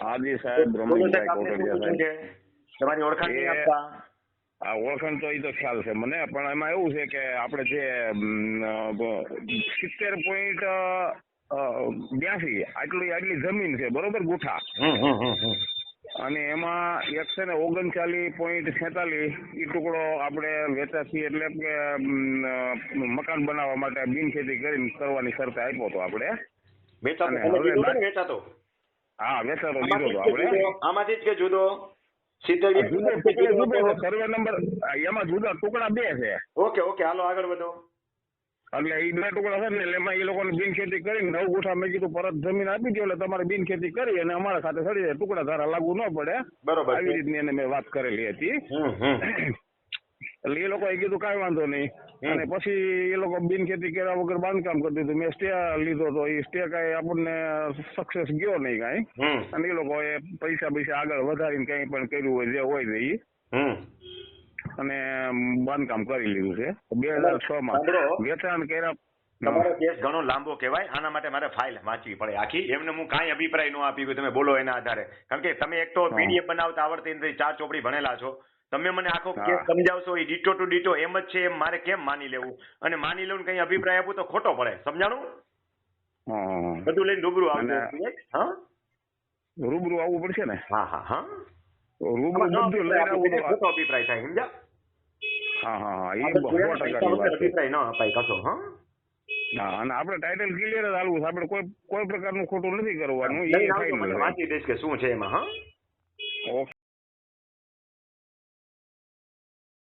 હાજી સાહેબ, રમણીકભાઈ કોટડિયા સાહેબ. તમારી ઓળખાણ નહીં આપતા. આ ઓળખાણ તો એ તો ખ્યાલ છે મને, પણ એમાં એવું છે કે આપણે જે 70.82 આટલી જમીન છે બરોબર ગુઠા, અને એમાં એક છે ને 39.46 ઈ ટુકડો આપણે વેચા છીએ, એટલે કે મકાન બનાવવા માટે બિનખેતી કરીને કરવાની શરતે આપ્યો હતો આપણે. વેચાતો હા, વેચાતો લીધો હતો આપણે. આમાંથી જ કે જુદો સર્વે નંબર એમાં જુદા ટુકડા 2 છે. ઓકે હાલો આગળ વધો. એટલે એ 2 ટુકડા છે ને, એટલે એમાં એ લોકોને બિનખેતી કરીને 9 ગુઠા મેં કીધું પરત જમીન આપી દો, એટલે તમારે બિનખેતી કરી અને અમારા ખાતે ચડી જાય, ટુકડા ધારા લાગુ ન પડે. બરોબર, આવી રીતની એને મેં વાત કરેલી હતી. એટલે એ લોકોએ કીધું કાંઈ વાંધો નહીં, અને પછી એ લોકો બિનખેતી કર્યા વગર બાંધકામ કરી દીધું. મેં સ્ટે લીધો તો, એ સ્ટે કાંઈ આપણને સક્સેસ ગયો નહીં કાંઈ, અને એ લોકોએ પૈસા આગળ વધારીને કંઈ પણ કર્યું હોય જે હોય ને એ, અને બાંધકામ કરી લીધું છે 2006 માં વેચાણ કર્યા. તમારો કેસ ઘણો લાંબો કહેવાય, આના માટે મારે ફાઇલ વાંચવી પડે આખી. એમને હું કાંઈ અભિપ્રાય ન આપી તમે બોલો એના આધારે, કારણ કે તમે એક તો પીડીએફ બનાવતા આવડતી નથી, 4 ચોપડી ભણેલા છો, તમે મને આખો case સમજાવશો A ditto to ditto એમ જ છે એમ મારે કેમ માની લેવું, અને માની લઉં કઈ અભિપ્રાય આપું તો ખોટો પડે, સમજાણું? બધું લઈને રૂબરૂ આવજો. હા, રૂબરૂ આવવું પડશે ને? હા રૂબરૂ બધું લઈને આવવું, ખોટો અભિપ્રાય થાય, સમજ્યા? હા એ 100% અભિપ્રાય ન અપાય કશો. હા, અને આપણે ટાઇટલ ક્લિયર જ હાલવું છે, આપણે કોઈ પ્રકારનું ખોટું નથી કરવાનું. વાંચી દઈશ કે શું છે એમાં. હા, ઓકે.